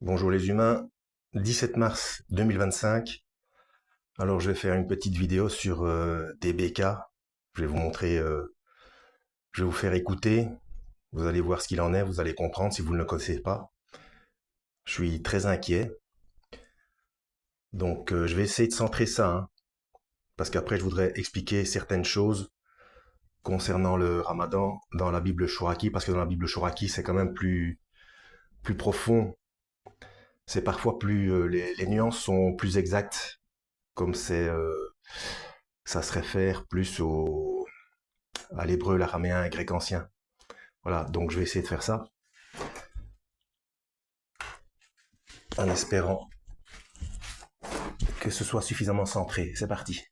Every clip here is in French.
Bonjour les humains, 17 mars 2025. Alors je vais faire une petite vidéo sur DBK. Je vais vous montrer, je vais vous faire écouter. Vous allez voir ce qu'il en est, vous allez comprendre si vous ne le connaissez pas. Je suis très inquiet. Donc je vais essayer de centrer ça, hein, parce qu'après je voudrais expliquer certaines choses concernant le Ramadan dans la Bible Chouraki, parce que dans la Bible Chouraki c'est quand même plus profond. C'est parfois plus, les nuances sont plus exactes, comme ça se réfère plus à l'hébreu, l'araméen et grec ancien. Voilà, donc je vais essayer de faire ça en espérant que ce soit suffisamment centré. C'est parti.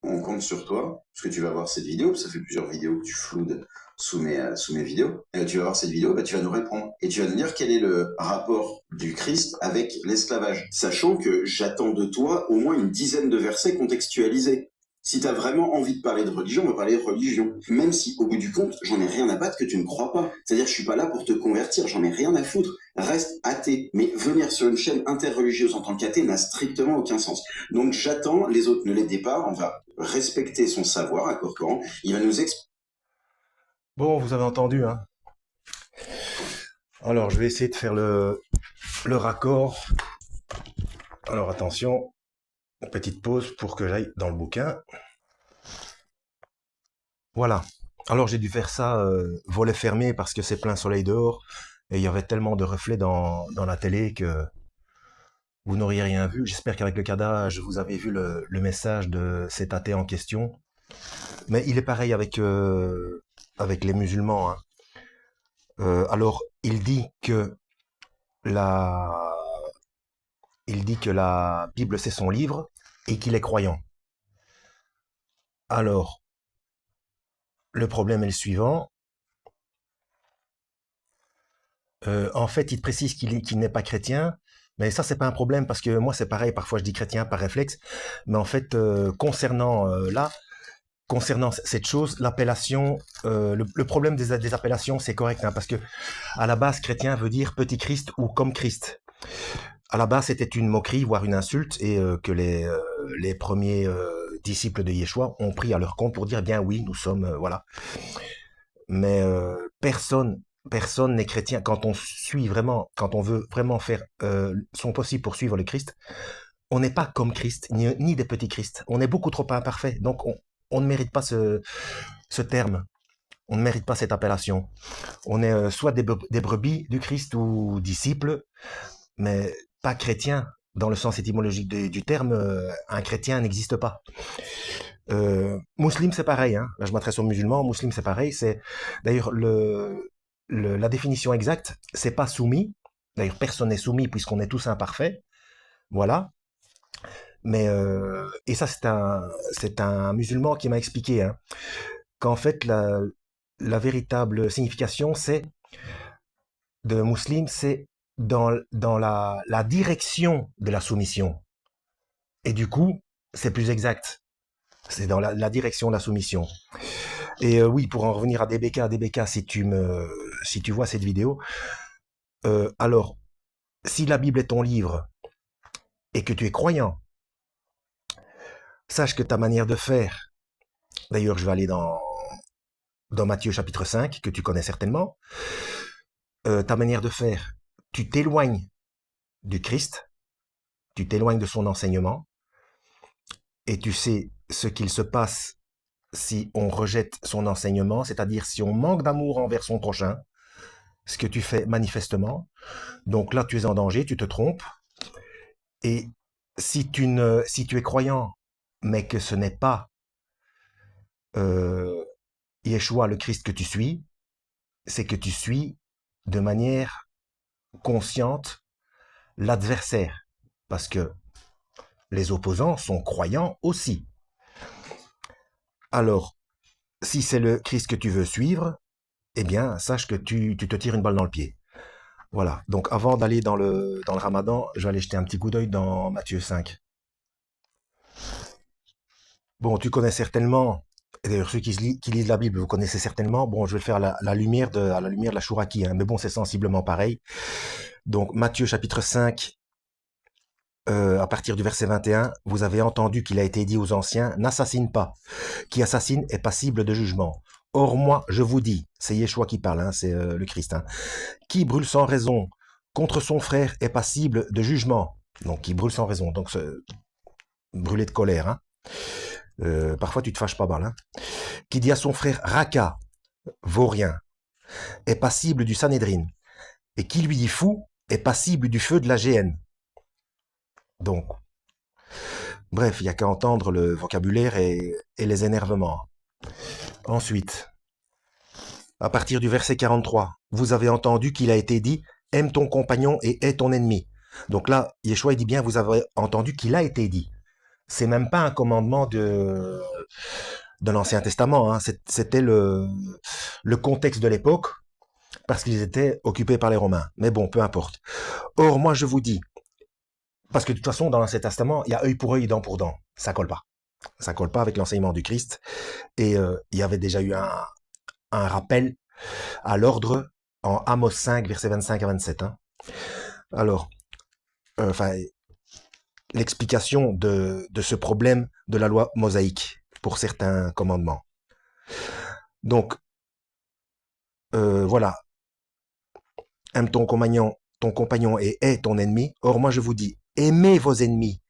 On compte sur toi, parce que tu vas voir cette vidéo, ça fait plusieurs vidéos que tu floudes sous mes vidéos. Et tu vas voir cette vidéo, tu vas nous répondre. Et tu vas nous dire quel est le rapport du Christ avec l'esclavage. Sachant que j'attends de toi au moins une dizaine de versets contextualisés. Si t'as vraiment envie de parler de religion, on va parler de religion. Même si, au bout du compte, j'en ai rien à battre que tu ne crois pas. C'est-à-dire, je suis pas là pour te convertir, j'en ai rien à foutre. Reste athée. Mais venir sur une chaîne interreligieuse en tant qu'athée n'a strictement aucun sens. Donc j'attends, les autres ne l'aident pas, on va respecter son savoir à Corcoran. Il va nous expliquer. Bon, vous avez entendu, hein. Alors, je vais essayer de faire le raccord. Alors, attention, petite pause pour que j'aille dans le bouquin. Voilà. Alors, j'ai dû faire ça volet fermé parce que c'est plein soleil dehors et il y avait tellement de reflets dans la télé que vous n'auriez rien vu. J'espère qu'avec le cadavre, vous avez vu le message de cet athée en question. Mais il est pareil avec les musulmans, hein. Alors, la, il dit que la Bible c'est son livre et qu'il est croyant. Alors, le problème est le suivant. En fait, il précise qu'il n'est pas chrétien, mais ça c'est pas un problème parce que moi c'est pareil. Parfois je dis chrétien par réflexe, mais en fait concernant cette chose, l'appellation, le problème des appellations c'est correct, hein, parce que à la base chrétien veut dire petit Christ ou comme Christ. À la base, c'était une moquerie, voire une insulte, et que les premiers disciples de Yeshua ont pris à leur compte pour dire, bien oui, nous sommes, voilà. Mais personne n'est chrétien. Quand on suit vraiment, quand on veut vraiment faire son possible pour suivre le Christ, on n'est pas comme Christ, ni des petits Christ. On est beaucoup trop imparfait, donc on ne mérite pas ce terme. On ne mérite pas cette appellation. On est soit des brebis du Christ ou disciples, mais pas chrétien. Dans le sens étymologique du terme, un chrétien n'existe pas. Musulman, c'est pareil, hein. Là, je m'adresse aux musulmans. Musulman, c'est pareil. C'est d'ailleurs la définition exacte, c'est pas soumis. D'ailleurs, personne n'est soumis puisqu'on est tous imparfaits. Voilà. Mais et ça, c'est un musulman qui m'a expliqué, hein, qu'en fait la véritable signification, c'est de musulman, c'est dans la direction de la soumission. Et du coup, c'est plus exact. C'est dans la direction de la soumission. Et oui, pour en revenir à DBK, si tu vois cette vidéo, alors, si la Bible est ton livre et que tu es croyant, sache que ta manière de faire, d'ailleurs, je vais aller dans Matthieu chapitre 5, que tu connais certainement, ta manière de faire, tu t'éloignes du Christ, tu t'éloignes de son enseignement, et tu sais ce qu'il se passe si on rejette son enseignement, c'est-à-dire si on manque d'amour envers son prochain, ce que tu fais manifestement. Donc là, tu es en danger, tu te trompes. Et si tu es croyant, mais que ce n'est pas euh, Yeshua, le Christ que tu suis, c'est que tu suis de manière consciente l'adversaire. Parce que les opposants sont croyants aussi. Alors, si c'est le Christ que tu veux suivre, eh bien, sache que tu te tires une balle dans le pied. Voilà. Donc, avant d'aller dans le Ramadan, je vais aller jeter un petit coup d'œil dans Matthieu 5. Bon, tu connais certainement Et d'ailleurs, ceux qui lisent la Bible, vous connaissez certainement. Bon, je vais le faire à la lumière de la Chouraki, hein, mais bon, c'est sensiblement pareil. Donc, Matthieu chapitre 5, à partir du verset 21, vous avez entendu qu'il a été dit aux anciens, n'assassine pas. Qui assassine est passible de jugement. Or, moi, je vous dis, c'est Yeshua qui parle, hein, c'est le Christ, hein, qui brûle sans raison contre son frère est passible de jugement. Donc, qui brûle sans raison. Donc, brûler de colère. Hein. Parfois, tu te fâches pas mal. Hein. Qui dit à son frère Raka, vaut rien, est passible du Sanhédrin. Et qui lui dit fou est passible du feu de la géhenne. Donc, bref, il n'y a qu'à entendre le vocabulaire et les énervements. Ensuite, à partir du verset 43, vous avez entendu qu'il a été dit « Aime ton compagnon et hais ton ennemi ». Donc là, Yeshua il dit bien « Vous avez entendu qu'il a été dit ». C'est même pas un commandement de l'Ancien Testament. Hein. C'était le contexte de l'époque parce qu'ils étaient occupés par les Romains. Mais bon, peu importe. Or, moi, je vous dis, parce que de toute façon, dans l'Ancien Testament, il y a œil pour œil, dent pour dent. Ça colle pas. Ça colle pas avec l'enseignement du Christ. Et il y avait déjà eu un rappel à l'ordre en Amos 5, versets 25 à 27. Hein. Alors, l'explication de ce problème de la loi mosaïque pour certains commandements. Donc, voilà. Aime ton compagnon et hais ton ennemi. Or, moi, je vous dis, aimez vos ennemis.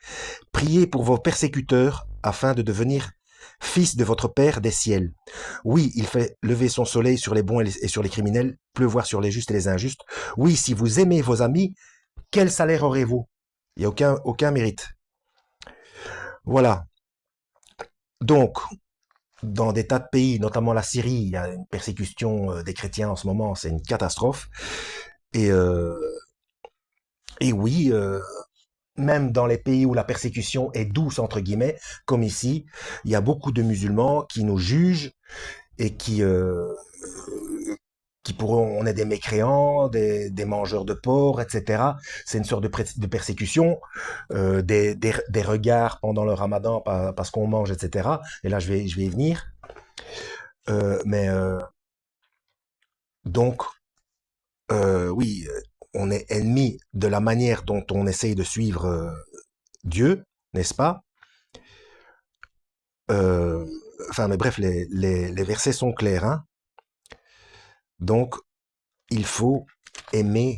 Priez pour vos persécuteurs afin de devenir fils de votre Père des ciels. Oui, il fait lever son soleil sur les bons et sur les criminels, pleuvoir sur les justes et les injustes. Oui, si vous aimez vos amis, quel salaire aurez-vous? Il n'y a aucun mérite. Voilà. Donc, dans des tas de pays, notamment la Syrie, il y a une persécution des chrétiens en ce moment, c'est une catastrophe. Et, et oui, même dans les pays où la persécution est douce, entre guillemets, comme ici, il y a beaucoup de musulmans qui nous jugent et qui pourront, on est des mécréants, des mangeurs de porc, etc. C'est une sorte de persécution, des regards pendant le ramadan parce qu'on mange, etc. Et là, je vais y venir. Mais donc, oui, on est ennemi de la manière dont on essaye de suivre Dieu, n'est-ce pas? Enfin, mais bref, les versets sont clairs. Hein. Donc, il faut aimer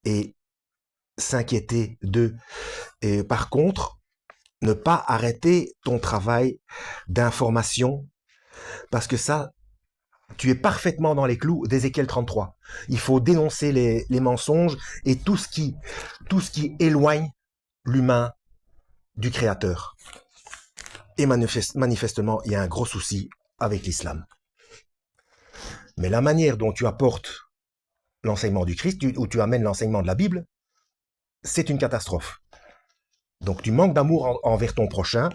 et s'inquiéter d'eux. Et par contre, ne pas arrêter ton travail d'information, parce que ça, tu es parfaitement dans les clous d'Ézéchiel 33. Il faut dénoncer les mensonges et tout ce qui éloigne l'humain du Créateur. Et manifestement, il y a un gros souci avec l'islam. Mais la manière dont tu apportes l'enseignement du Christ, où tu amènes l'enseignement de la Bible, c'est une catastrophe. Donc tu manques d'amour envers ton prochain,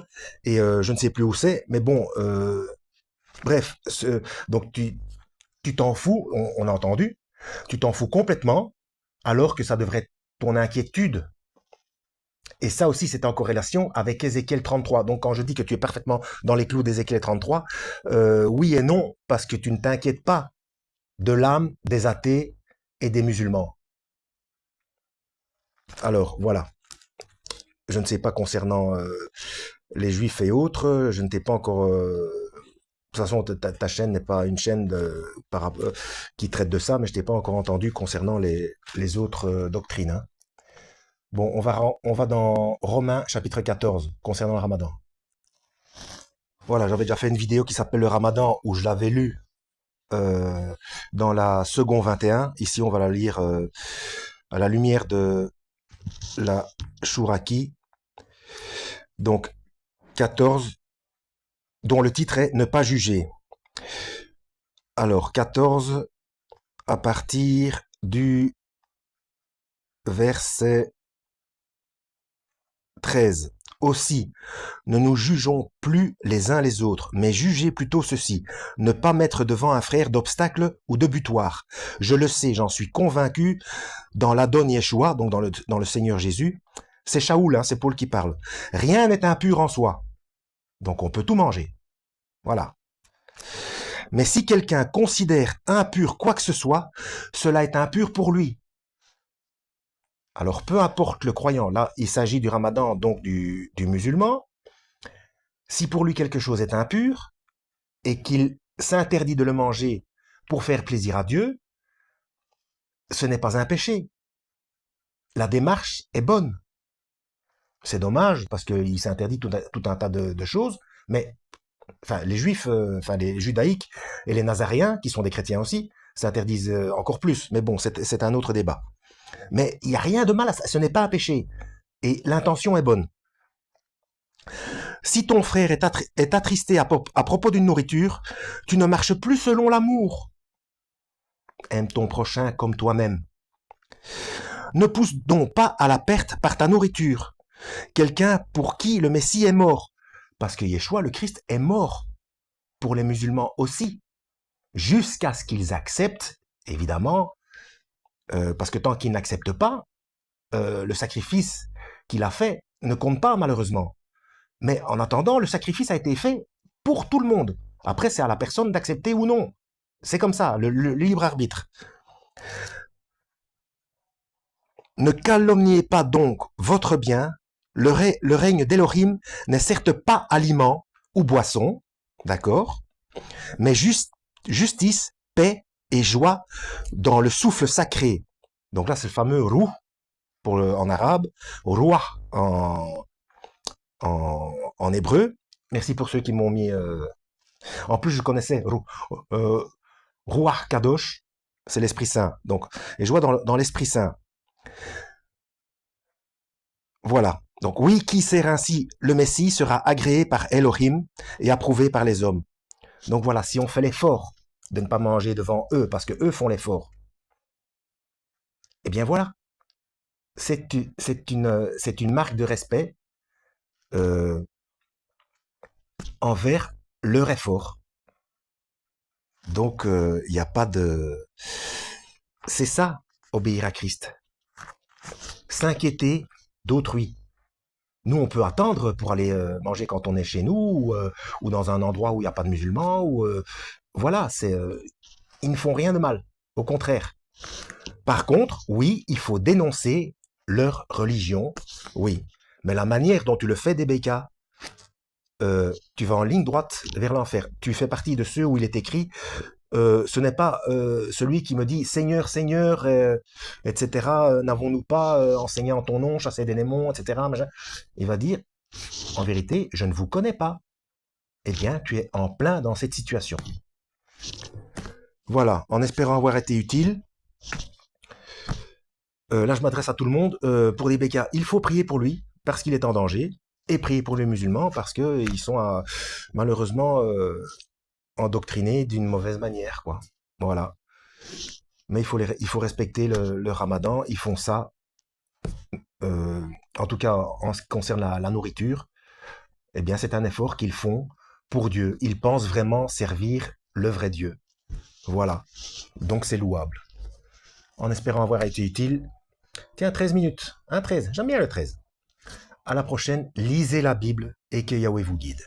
et je ne sais plus où c'est, mais bon, bref, donc tu t'en fous, on a entendu, tu t'en fous complètement, alors que ça devrait être ton inquiétude. Et ça aussi, c'est en corrélation avec Ézéchiel 33. Donc quand je dis que tu es parfaitement dans les clous d'Ézéchiel 33, oui et non, parce que tu ne t'inquiètes pas de l'âme des athées et des musulmans. Alors, voilà. Je ne sais pas concernant les juifs et autres, je ne t'ai pas encore... de toute façon, ta chaîne n'est pas une chaîne qui traite de ça, mais je t'ai pas encore entendu concernant les autres doctrines. Hein. Bon, on va dans Romains chapitre 14, concernant le ramadan. Voilà, j'avais déjà fait une vidéo qui s'appelle le ramadan, où je l'avais lu dans la seconde 21. Ici, on va la lire à la lumière de la Chouraki. Donc, 14, dont le titre est « Ne pas juger ». Alors, 14, à partir du verset 13. Aussi, ne nous jugeons plus les uns les autres, mais jugez plutôt ceci, ne pas mettre devant un frère d'obstacle ou de butoir. Je le sais, j'en suis convaincu, dans l'Adon Yeshua, donc dans le Seigneur Jésus, c'est Shaoul, hein, c'est Paul qui parle. Rien n'est impur en soi, donc on peut tout manger. Voilà. Mais si quelqu'un considère impur quoi que ce soit, cela est impur pour lui. Alors peu importe le croyant, là il s'agit du ramadan, donc du musulman, si pour lui quelque chose est impur et qu'il s'interdit de le manger pour faire plaisir à Dieu, ce n'est pas un péché. La démarche est bonne. C'est dommage parce qu'il s'interdit tout un tas de choses, mais enfin les juifs, enfin les judaïques et les nazaréens, qui sont des chrétiens aussi, s'interdisent encore plus. Mais bon, c'est un autre débat. Mais il n'y a rien de mal à ça, ce n'est pas un péché. Et l'intention est bonne. Si ton frère est attristé à propos d'une nourriture, tu ne marches plus selon l'amour. Aime ton prochain comme toi-même. Ne pousse donc pas à la perte par ta nourriture. Quelqu'un pour qui le Messie est mort. Parce que Yeshua, le Christ, est mort pour les musulmans aussi. Jusqu'à ce qu'ils acceptent, évidemment, parce que tant qu'ils n'acceptent pas, le sacrifice qu'il a fait ne compte pas, malheureusement. Mais en attendant, le sacrifice a été fait pour tout le monde. Après, c'est à la personne d'accepter ou non. C'est comme ça, le libre arbitre. Ne calomniez pas donc votre bien. Le règne d'Elohim n'est certes pas aliment ou boisson, d'accord, mais justice, paix et joie dans le souffle sacré. Donc là, c'est le fameux roux en arabe, roi en hébreu. Merci pour ceux qui m'ont mis... En plus, je connaissais Ruach Kadosh, c'est l'Esprit Saint. Donc, et joie dans l'Esprit Saint. Voilà. Donc oui, qui sert ainsi le Messie sera agréé par Elohim et approuvé par les hommes. Donc voilà, si on fait l'effort de ne pas manger devant eux, parce que eux font l'effort, eh bien voilà, c'est une marque de respect euh, envers leur effort. Donc il n'y a pas de... C'est ça, obéir à Christ. S'inquiéter d'autrui. Nous, on peut attendre pour aller manger quand on est chez nous ou dans un endroit où il n'y a pas de musulmans. Voilà, ils ne font rien de mal. Au contraire. Par contre, oui, il faut dénoncer leur religion. Oui. Mais la manière dont tu le fais, DBK, tu vas en ligne droite vers l'enfer. Tu fais partie de ceux où il est écrit ce n'est pas celui qui me dit Seigneur, Seigneur, etc. N'avons-nous pas enseigné en ton nom, chassé des démons, etc. Il va dire en vérité, je ne vous connais pas. Eh bien, tu es en plein dans cette situation. Voilà, en espérant avoir été utile. Là, je m'adresse à tout le monde. Pour les bécas, il faut prier pour lui parce qu'il est en danger et prier pour les musulmans parce qu'ils sont malheureusement endoctrinés d'une mauvaise manière, quoi. Voilà. Mais il faut respecter le ramadan. Ils font ça, en tout cas en ce qui concerne la nourriture. Eh bien, c'est un effort qu'ils font pour Dieu. Ils pensent vraiment servir le vrai Dieu. Voilà. Donc, c'est louable. En espérant avoir été utile. Tiens, 13 minutes. Un 13. J'aime bien le 13. À la prochaine. Lisez la Bible et que Yahweh vous guide.